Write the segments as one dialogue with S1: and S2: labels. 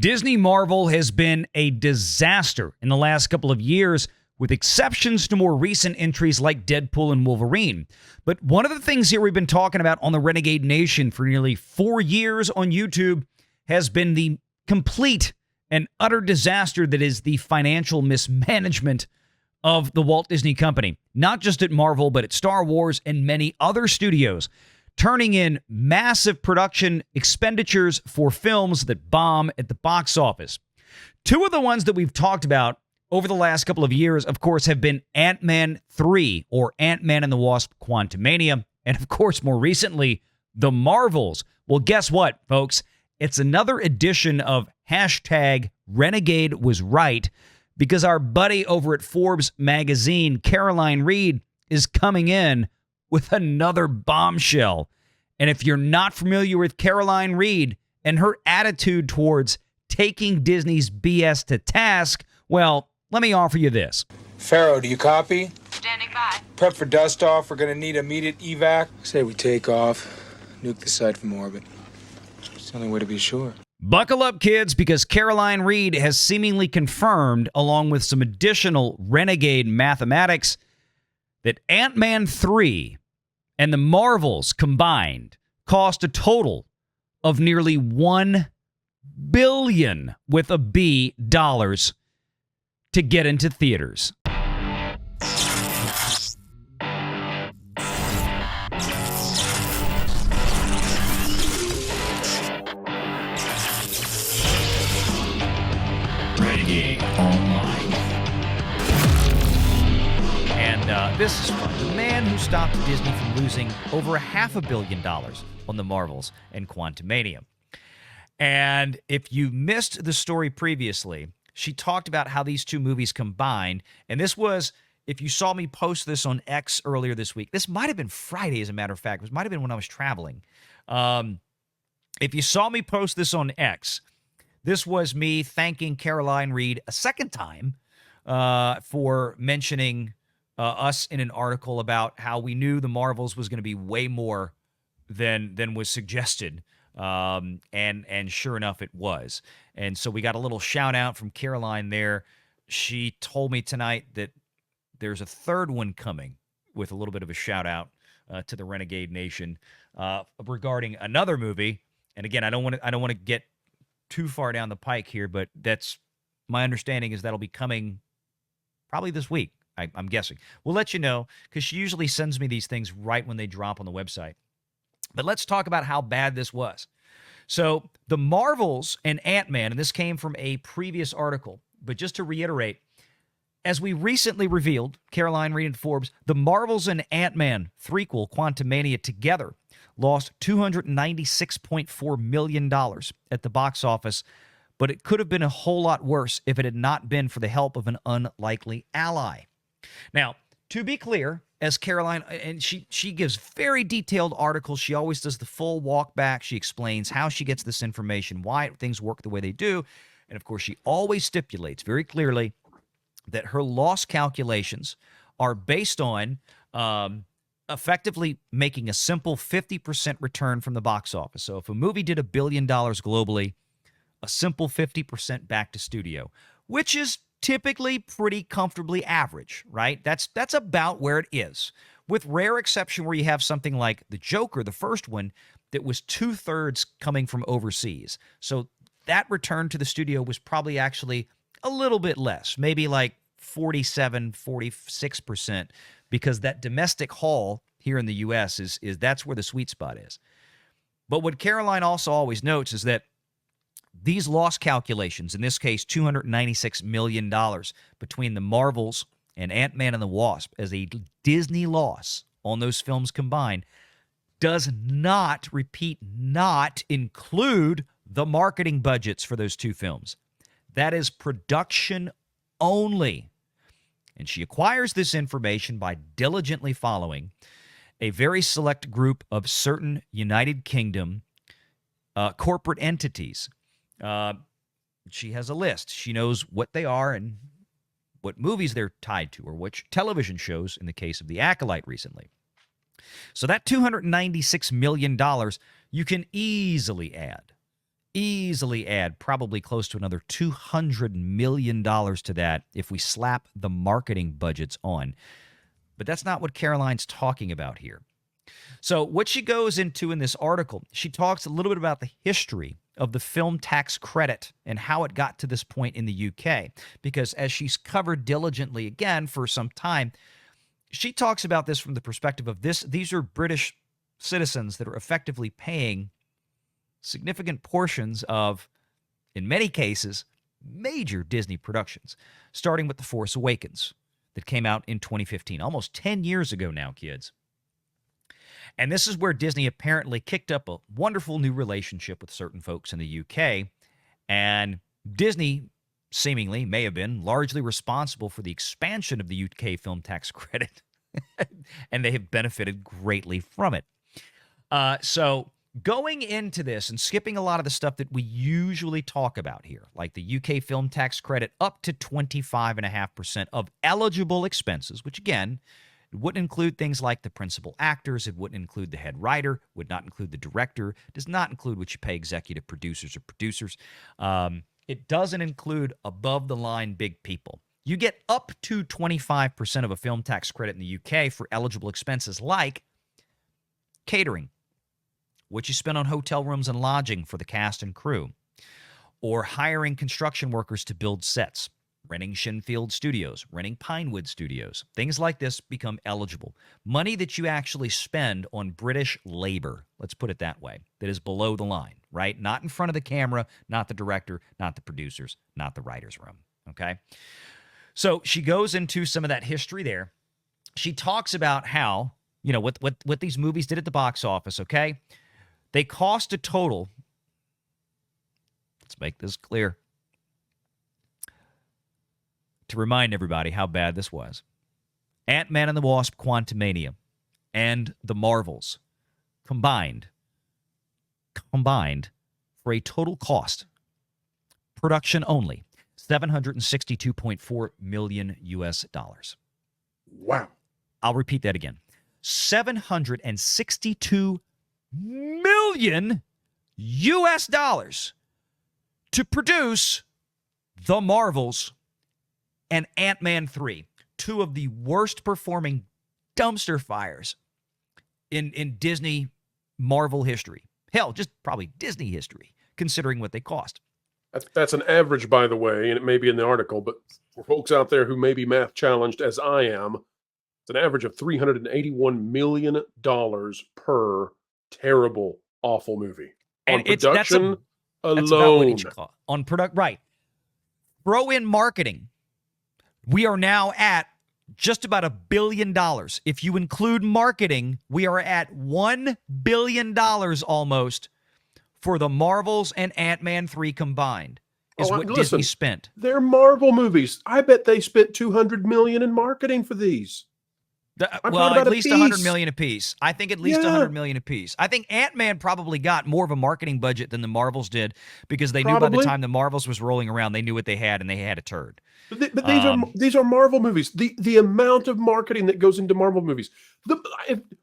S1: Disney Marvel has been a disaster in the last couple of years, with exceptions to more recent entries like Deadpool and Wolverine. But one of the things here we've been talking about on the Renegade Nation for nearly 4 years on YouTube has been the complete and utter disaster that is the financial mismanagement of the Walt Disney Company, not just at Marvel, but at Star Wars and many other studios, turning in massive production expenditures for films that bomb at the box office. Two of the ones that we've talked about over the last couple of years, of course, have been Ant-Man 3, or Ant-Man and the Wasp: Quantumania, and of course, more recently, The Marvels. Well, guess what, folks? It's another edition of #Renegade was right, because our buddy over at Forbes Magazine, Caroline Reed, is coming in with another bombshell. And if you're not familiar with Caroline Reed and her attitude towards taking Disney's BS to task, well, let me offer you this.
S2: Pharaoh, do you copy?
S3: Standing by.
S2: Prep for dust off. We're going to need immediate evac. Say we take off, nuke the site from orbit. It's the only way to be sure.
S1: Buckle up, kids, because Caroline Reed has seemingly confirmed, along with some additional Renegade mathematics, that Ant-Man 3 and the Marvels combined cost a total of nearly $1 billion with a B dollars to get into theaters. Renegade Online. And this is fun. The man who stopped Disney from losing over $500 million on the Marvels and Quantumania. And if you missed the story previously, she talked about how these two movies combined. And this was, if you saw me post this on X earlier this week, this might have been Friday, as a matter of fact. This might have been when I was traveling. If you saw me post this on X, this was me thanking Caroline Reed a second time for mentioning us in an article about how we knew the Marvels was going to be way more than was suggested. And sure enough, it was. And so we got a little shout out from Caroline there. She told me tonight that there's a third one coming, with a little bit of a shout out to the Renegade Nation regarding another movie. And again, I don't want to get too far down the pike here, but that's my understanding is that'll be coming probably this week. I'm guessing. We'll let you know, because she usually sends me these things right when they drop on the website. But let's talk about how bad this was. So the Marvels and Ant-Man, and this came from a previous article, but just to reiterate, as we recently revealed, Caroline Reed and Forbes, the Marvels and Ant-Man threequel, Quantumania, together lost $296.4 million at the box office, but it could have been a whole lot worse if it had not been for the help of an unlikely ally. Now, to be clear, as Caroline, and she gives very detailed articles. She always does the full walk back. She explains how she gets this information, why things work the way they do. And of course, she always stipulates very clearly that her loss calculations are based on effectively making a simple 50% return from the box office. So if a movie did $1 billion globally, a simple 50% back to studio, which is typically pretty comfortably average, right? That's about where it is, with rare exception where you have something like The Joker, the first one, that was 2/3 coming from overseas. So that return to the studio was probably actually a little bit less, maybe like 47, 46%, because that domestic haul here in the U.S. is that's where the sweet spot is. But what Caroline also always notes is that these loss calculations, in this case $296 million between the Marvels and Ant-Man and the Wasp as a Disney loss on those films combined, does not, repeat, not include the marketing budgets for those two films. That is production only. And she acquires this information by diligently following a very select group of certain United Kingdom corporate entities. She has a list. She knows what they are and what movies they're tied to, or which television shows, in the case of The Acolyte recently. So that $296 million you can easily add easily add probably close to another $200 million to that if we slap the marketing budgets on. But that's not what Caroline's talking about here. So what she goes into in this article, she talks a little bit about the history of the film tax credit and how it got to this point in the UK. Because as she's covered diligently again for some time, she talks about this from the perspective of these are British citizens that are effectively paying significant portions of, in many cases, major Disney productions, starting with The Force Awakens that came out in 2015, almost 10 years ago now, kids. And this is where Disney apparently kicked up a wonderful new relationship with certain folks in the UK, and Disney seemingly may have been largely responsible for the expansion of the UK film tax credit, and they have benefited greatly from it. So going into this and skipping a lot of the stuff that we usually talk about here, like the UK film tax credit up to 25.5% of eligible expenses, which again, it wouldn't include things like the principal actors, it wouldn't include the head writer, would not include the director, does not include what you pay executive producers or producers. It doesn't include above-the-line big people. You get up to 25% of a film tax credit in the UK for eligible expenses like catering, what you spend on hotel rooms and lodging for the cast and crew, or hiring construction workers to build sets, renting Shinfield Studios, renting Pinewood Studios. Things like this become eligible. Money that you actually spend on British labor, let's put it that way, that is below the line, right? Not in front of the camera, not the director, not the producers, not the writer's room, okay? So she goes into some of that history there. She talks about how, you know, what these movies did at the box office, okay? They cost a total, let's make this clear, to remind everybody how bad this was. Ant-Man and the Wasp, Quantumania, and the Marvels combined for a total cost, production only, $762.4 million US.
S3: Wow.
S1: I'll repeat that again. $762 million US to produce the Marvels and Ant-Man 3, two of the worst performing dumpster fires in Disney Marvel history. Hell, just probably Disney history, considering what they cost.
S3: That's an average, by the way, and it may be in the article, but for folks out there who may be math challenged as I am, it's an average of $381 million per terrible, awful movie.
S1: And
S3: on production
S1: that's
S3: alone.
S1: about what each cost. On product, right. Throw in marketing. We are now at just about $1 billion. If you include marketing, we are at $1 billion almost for the Marvels and Ant-Man 3 combined is what Disney spent.
S3: They're Marvel movies. I bet they spent $200 million in marketing for these.
S1: Well, at least $100 million apiece. I think at least $100 million apiece. I think Ant-Man probably got more of a marketing budget than the Marvels did because they knew by the time the Marvels was rolling around, they knew what they had and they had a turd.
S3: But these are Marvel movies. The amount of marketing that goes into Marvel movies.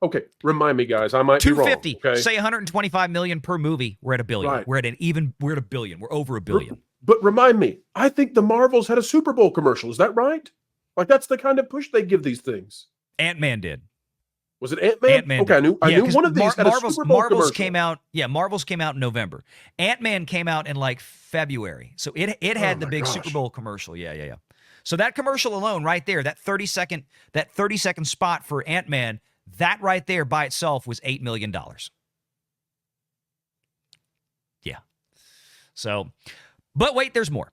S3: Okay, remind me, guys. I might be wrong.
S1: 250.
S3: Okay?
S1: Say $125 million per movie. We're at $1 billion.
S3: Right.
S1: We're at $1 billion. We're over $1 billion.
S3: But remind me. I think the Marvels had a Super Bowl commercial. Is that right? Like that's the kind of push they give these things.
S1: Ant-Man did.
S3: Was it Ant-Man?
S1: Ant-Man
S3: okay,
S1: did.
S3: I knew one of these had a Super Bowl
S1: Marvels
S3: commercial.
S1: came out. Yeah, Marvels came out in November. Ant-Man came out in like February. So it had the big Super Bowl commercial. Yeah. So that commercial alone right there, that 30-second spot for Ant-Man, that right there by itself was $8 million. Yeah. So, but wait, there's more.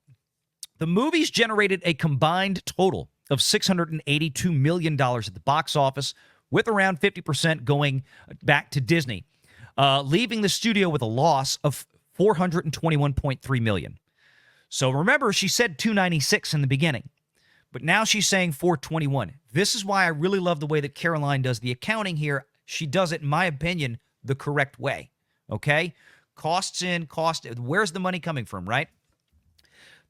S1: The movies generated a combined total of $682 million at the box office, with around 50% going back to Disney, leaving the studio with a loss of $421.3 million. So remember, she said 296 in the beginning, but now she's saying 421. This is why I really love the way that Caroline does the accounting here. She does it, in my opinion, the correct way. Okay? Costs in, where's the money coming from, right?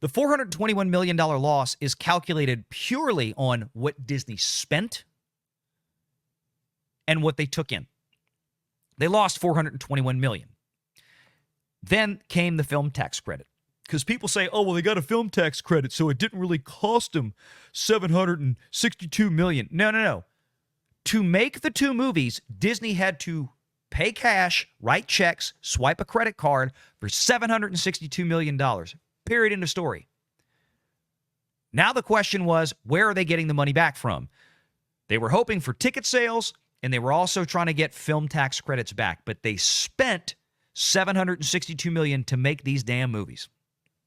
S1: The $421 million loss is calculated purely on what Disney spent and what they took in. They lost $421 million. Then came the film tax credit. Because people say, oh, well, they got a film tax credit, so it didn't really cost them $762 million. No. To make the two movies, Disney had to pay cash, write checks, swipe a credit card for $762 million. Period. End of story. Now the question was, where are they getting the money back from? They were hoping for ticket sales, and they were also trying to get film tax credits back. But they spent $762 million to make these damn movies.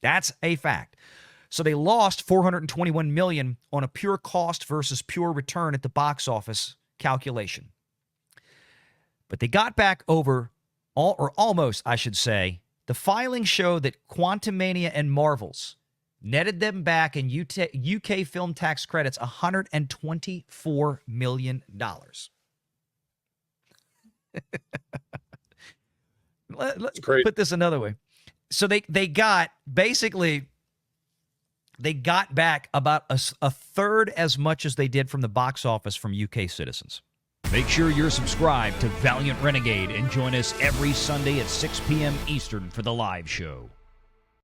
S1: That's a fact. So they lost $421 million on a pure cost versus pure return at the box office calculation. But they got back over, almost, I should say. The filings show that Quantumania and Marvels netted them back in UK film tax credits $124 million. Let's put this another way. So they got back about a third as much as they did from the box office from UK citizens. Make sure you're subscribed to Valiant Renegade and join us every Sunday at 6 p.m. Eastern for the live show.